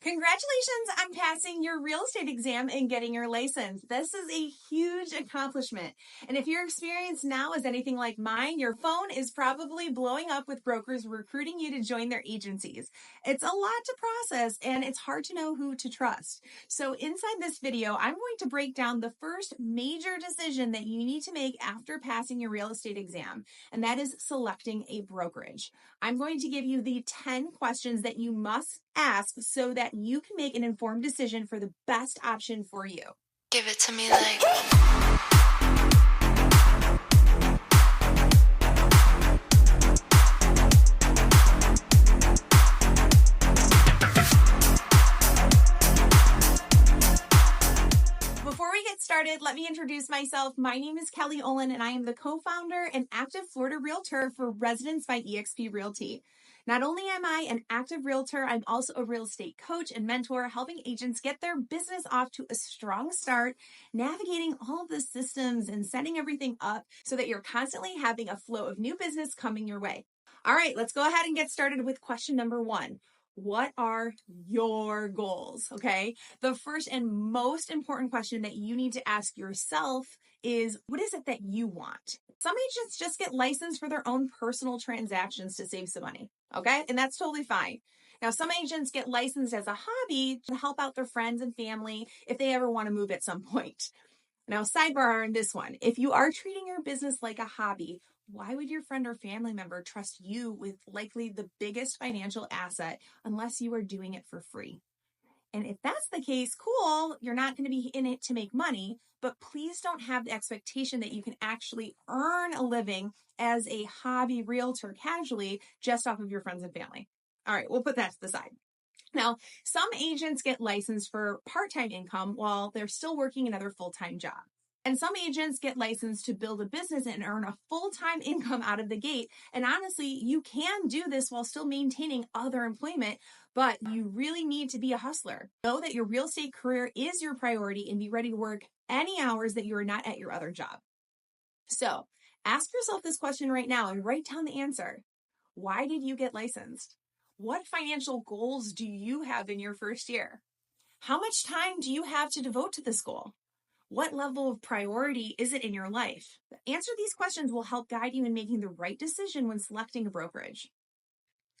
Congratulations on passing your real estate exam and getting your license. This is a huge accomplishment. And if your experience now is anything like mine, your phone is probably blowing up with brokers recruiting you to join their agencies. It's a lot to process and it's hard to know who to trust. So inside this video, I'm going to break down the first major decision that you need to make after passing your real estate exam, and that is selecting a brokerage. I'm going to give you the 10 questions that you must ask so that you can make an informed decision for the best option for you. Give it to me like... Before we get started, let me introduce myself. My name is Kelly Olin, and I am the co-founder and active Florida Realtor for Residence by eXp Realty. Not only am I an active realtor, I'm also a real estate coach and mentor, helping agents get their business off to a strong start, navigating all of the systems and setting everything up so that you're constantly having a flow of new business coming your way. All right, let's go ahead and get started with question number 1. What are your goals? Okay. The first and most important question that you need to ask yourself is, what is it that you want? Some agents just get licensed for their own personal transactions to save some money. Okay. And that's totally fine. Now, some agents get licensed as a hobby to help out their friends and family if they ever want to move at some point. Now, sidebar on this one, if you are treating your business like a hobby, why would your friend or family member trust you with likely the biggest financial asset unless you are doing it for free? And if that's the case, cool, you're not going to be in it to make money, but please don't have the expectation that you can actually earn a living as a hobby realtor casually just off of your friends and family. All right, we'll put that to the side. Now, some agents get licensed for part-time income while they're still working another full-time job. And some agents get licensed to build a business and earn a full-time income out of the gate. And honestly, you can do this while still maintaining other employment, but you really need to be a hustler. Know that your real estate career is your priority and be ready to work any hours that you are not at your other job. So ask yourself this question right now and write down the answer. Why did you get licensed? What financial goals do you have in your first year? How much time do you have to devote to this goal? What level of priority is it in your life? Answer these questions will help guide you in making the right decision when selecting a brokerage.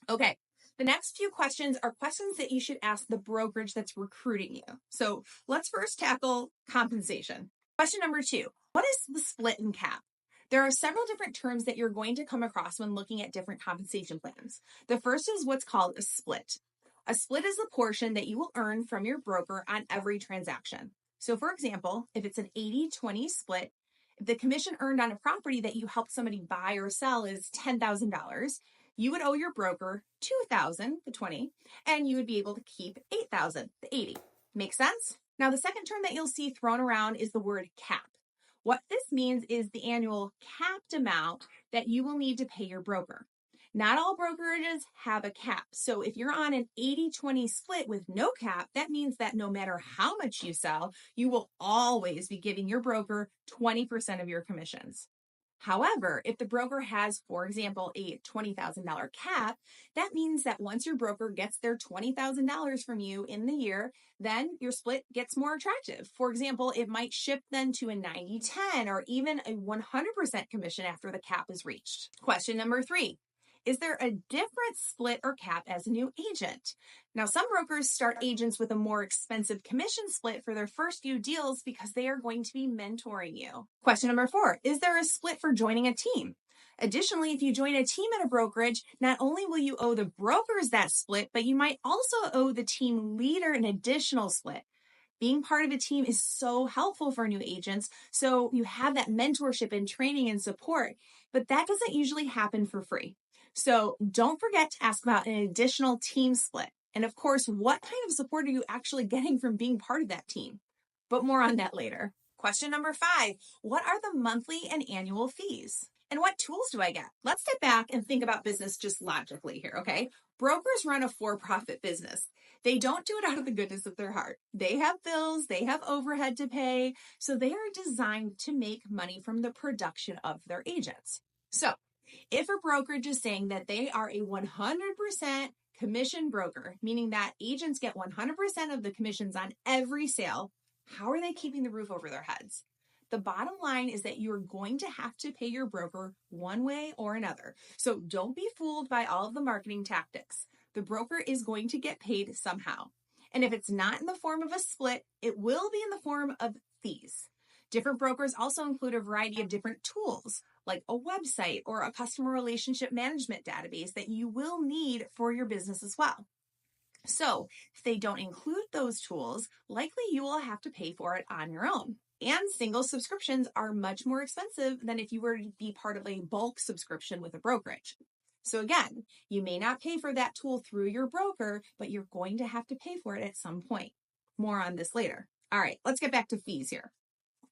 Okay, the next few questions are questions that you should ask the brokerage that's recruiting you. So let's first tackle compensation. Question number 2, what is the split and cap? There are several different terms that you're going to come across when looking at different compensation plans. The first is what's called a split. A split is the portion that you will earn from your broker on every transaction. So for example, if it's an 80-20 split, if the commission earned on a property that you helped somebody buy or sell is $10,000, you would owe your broker $2,000, the 20, and you would be able to keep $8,000, the 80. Make sense? Now, the second term that you'll see thrown around is the word cap. What this means is the annual capped amount that you will need to pay your broker. Not all brokerages have a cap. So if you're on an 80-20 split with no cap, that means that no matter how much you sell, you will always be giving your broker 20% of your commissions. However, if the broker has, for example, a $20,000 cap, that means that once your broker gets their $20,000 from you in the year, then your split gets more attractive. For example, it might shift then to a 90-10 or even a 100% commission after the cap is reached. Question number 3. Is there a different split or cap as a new agent? Now, some brokers start agents with a more expensive commission split for their first few deals because they are going to be mentoring you. Question number 4, is there a split for joining a team? Additionally, if you join a team at a brokerage, not only will you owe the brokers that split, but you might also owe the team leader an additional split. Being part of a team is so helpful for new agents, so you have that mentorship and training and support, but that doesn't usually happen for free. So don't forget to ask about an additional team split. And of course, what kind of support are you actually getting from being part of that team? But more on that later. Question number 5, what are the monthly and annual fees? And what tools do I get? Let's step back and think about business just logically here, okay? Brokers run a for-profit business. They don't do it out of the goodness of their heart. They have bills, they have overhead to pay, so they are designed to make money from the production of their agents. So if a brokerage is saying that they are a 100% commission broker, meaning that agents get 100% of the commissions on every sale. How are they keeping the roof over their heads? The bottom line is that you're going to have to pay your broker one way or another. So don't be fooled by all of the marketing tactics. The broker is going to get paid somehow. And if it's not in the form of a split, it will be in the form of fees. Different brokers also include a variety of different tools, like a website or a customer relationship management database that you will need for your business as well. So if they don't include those tools, likely you will have to pay for it on your own. And single subscriptions are much more expensive than if you were to be part of a bulk subscription with a brokerage. So again, you may not pay for that tool through your broker, but you're going to have to pay for it at some point. More on this later. All right, let's get back to fees here.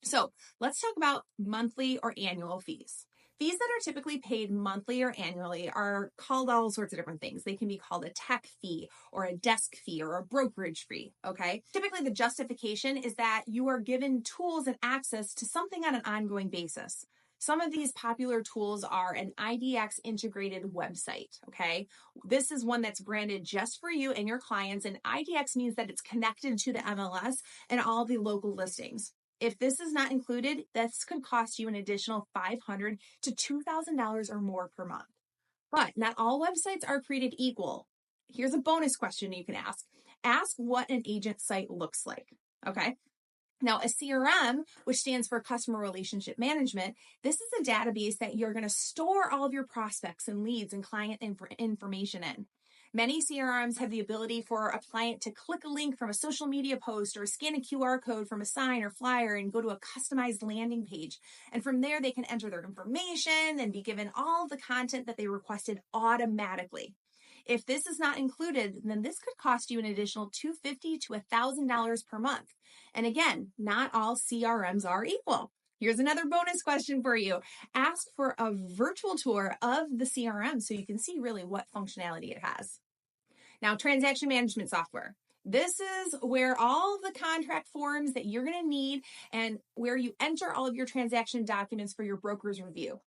So let's talk about monthly or annual fees. Fees that are typically paid monthly or annually are called all sorts of different things. They can be called a tech fee or a desk fee or a brokerage fee, okay? Typically, the justification is that you are given tools and access to something on an ongoing basis. Some of these popular tools are an IDX integrated website, okay? This is one that's branded just for you and your clients, and IDX means that it's connected to the MLS and all the local listings. If this is not included, this could cost you an additional $500 to $2,000 or more per month. But not all websites are created equal. Here's a bonus question you can ask. Ask what an agent site looks like, okay? Now, a CRM, which stands for Customer Relationship Management, this is a database that you're going to store all of your prospects and leads and client information in. Many CRMs have the ability for a client to click a link from a social media post or scan a QR code from a sign or flyer and go to a customized landing page. And from there, they can enter their information and be given all of the content that they requested automatically. If this is not included, then this could cost you an additional $250 to $1,000 per month. And again, not all CRMs are equal. Here's another bonus question for you. Ask for a virtual tour of the CRM so you can see really what functionality it has. Now, transaction management software. This is where all the contract forms that you're going to need and where you enter all of your transaction documents for your broker's review.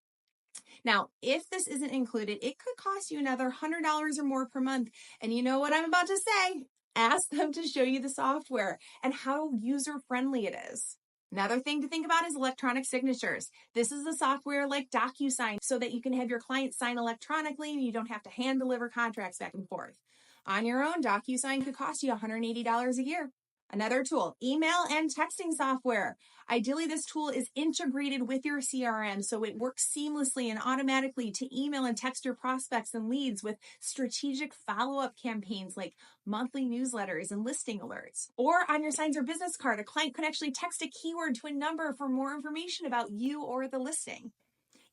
Now, if this isn't included, it could cost you another $100 or more per month. And you know what I'm about to say? Ask them to show you the software and how user-friendly it is. Another thing to think about is electronic signatures. This is a software like DocuSign so that you can have your clients sign electronically and you don't have to hand deliver contracts back and forth. On your own, DocuSign could cost you $180 a year. Another tool, email and texting software. Ideally, this tool is integrated with your CRM so it works seamlessly and automatically to email and text your prospects and leads with strategic follow-up campaigns like monthly newsletters and listing alerts. Or on your signs or business card, a client could actually text a keyword to a number for more information about you or the listing.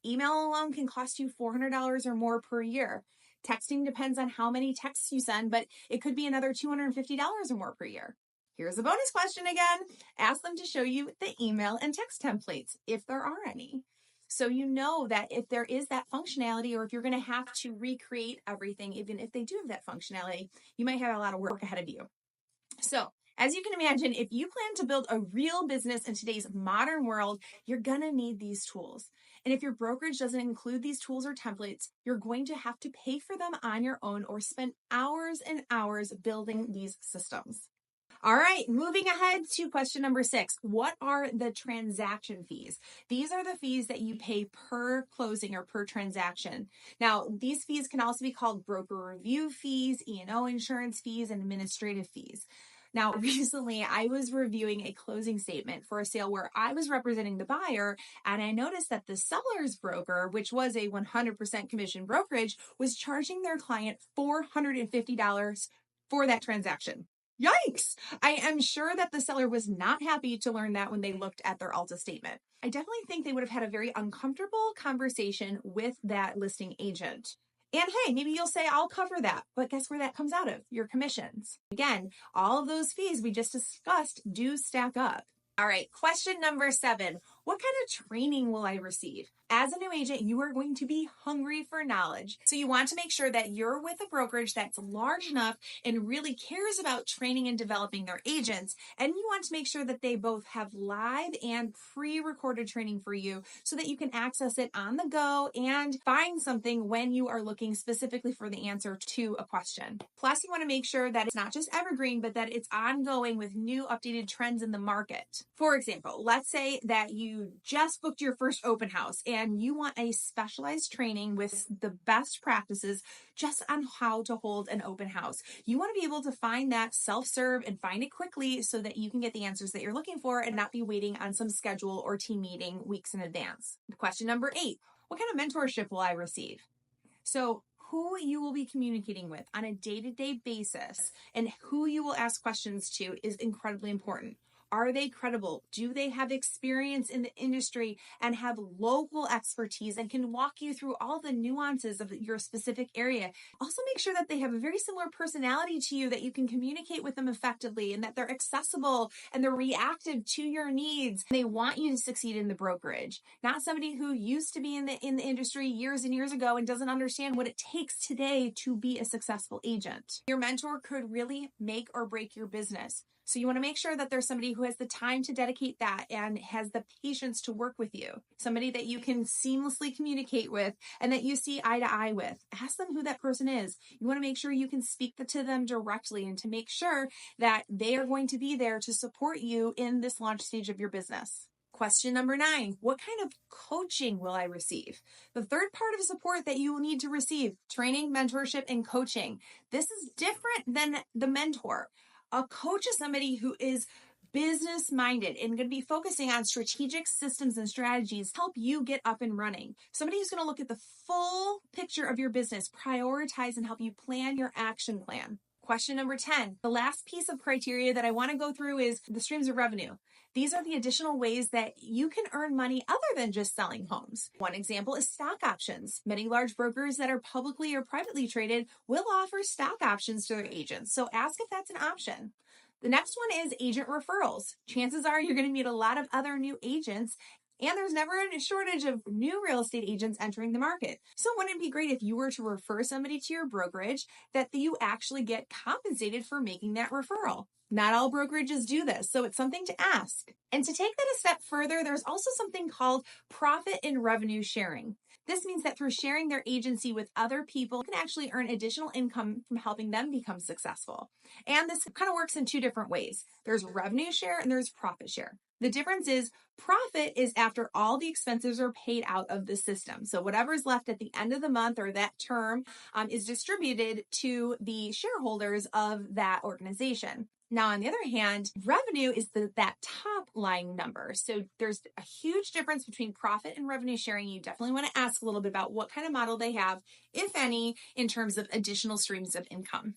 Email alone can cost you $400 or more per year. Texting depends on how many texts you send, but it could be another $250 or more per year. Here's a bonus question again. Ask them to show you the email and text templates, if there are any. So you know that if there is that functionality or if you're going to have to recreate everything, even if they do have that functionality, you might have a lot of work ahead of you. So as you can imagine, if you plan to build a real business in today's modern world, you're going to need these tools. And if your brokerage doesn't include these tools or templates, you're going to have to pay for them on your own or spend hours and hours building these systems. All right, moving ahead to question number 6. What are the transaction fees? These are the fees that you pay per closing or per transaction. Now, these fees can also be called broker review fees, E&O insurance fees, and administrative fees. Now, recently, I was reviewing a closing statement for a sale where I was representing the buyer, and I noticed that the seller's broker, which was a 100% commission brokerage, was charging their client $450 for that transaction. Yikes! I am sure that the seller was not happy to learn that when they looked at their Alta statement. I definitely think they would have had a very uncomfortable conversation with that listing agent. And hey, maybe you'll say, I'll cover that. But guess where that comes out of? Your commissions. Again, all of those fees we just discussed do stack up. All right, question number 7. What kind of training will I receive? As a new agent, you are going to be hungry for knowledge. So you want to make sure that you're with a brokerage that's large enough and really cares about training and developing their agents. And you want to make sure that they both have live and pre-recorded training for you so that you can access it on the go and find something when you are looking specifically for the answer to a question. Plus, you want to make sure that it's not just evergreen, but that it's ongoing with new updated trends in the market. For example, let's say that you just booked your first open house and you want a specialized training with the best practices just on how to hold an open house. You want to be able to find that self-serve and find it quickly so that you can get the answers that you're looking for and not be waiting on some schedule or team meeting weeks in advance. Question number 8, what kind of mentorship will I receive? So who you will be communicating with on a day-to-day basis and who you will ask questions to is incredibly important. Are they credible? Do they have experience in the industry and have local expertise and can walk you through all the nuances of your specific area? Also, make sure that they have a very similar personality to you, that you can communicate with them effectively and that they're accessible and they're reactive to your needs. They want you to succeed in the brokerage, not somebody who used to be in the industry years and years ago and doesn't understand what it takes today to be a successful agent. Your mentor could really make or break your business. So you want to make sure that there's somebody who has the time to dedicate that and has the patience to work with you. Somebody that you can seamlessly communicate with and that you see eye to eye with. Ask them who that person is. You want to make sure you can speak to them directly and to make sure that they are going to be there to support you in this launch stage of your business. Question number 9, what kind of coaching will I receive? The third part of support that you will need to receive: training, mentorship, and coaching. This is different than the mentor. A coach is somebody who is business minded and going to be focusing on strategic systems and strategies to help you get up and running. Somebody who's going to look at the full picture of your business, prioritize, and help you plan your action plan. Question number 10, the last piece of criteria that I want to go through is the streams of revenue. These are the additional ways that you can earn money other than just selling homes. One example is stock options. Many large brokers that are publicly or privately traded will offer stock options to their agents, so ask if that's an option. The next one is agent referrals. Chances are you're going to meet a lot of other new agents, and there's never a shortage of new real estate agents entering the market. So wouldn't it be great if you were to refer somebody to your brokerage that you actually get compensated for making that referral? Not all brokerages do this, so it's something to ask. And to take that a step further, there's also something called profit and revenue sharing. This means that through sharing their agency with other people, you can actually earn additional income from helping them become successful. And this kind of works in 2 different ways. There's revenue share and there's profit share. The difference is profit is after all the expenses are paid out of the system. So whatever's left at the end of the month or that term is distributed to the shareholders of that organization. Now, on the other hand, revenue is that top line number. So there's a huge difference between profit and revenue sharing. You definitely want to ask a little bit about what kind of model they have, if any, in terms of additional streams of income.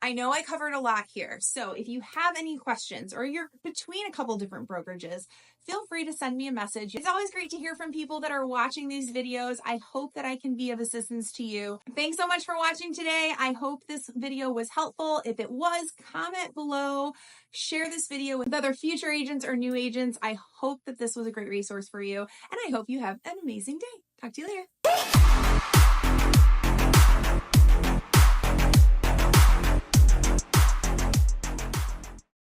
I know I covered a lot here, so if you have any questions or you're between a couple different brokerages, feel free to send me a message. It's always great to hear from people that are watching these videos. I hope that I can be of assistance to you. Thanks so much for watching today. I hope this video was helpful. If it was, comment below, share this video with other future agents or new agents. I hope that this was a great resource for you, and I hope you have an amazing day. Talk to you later.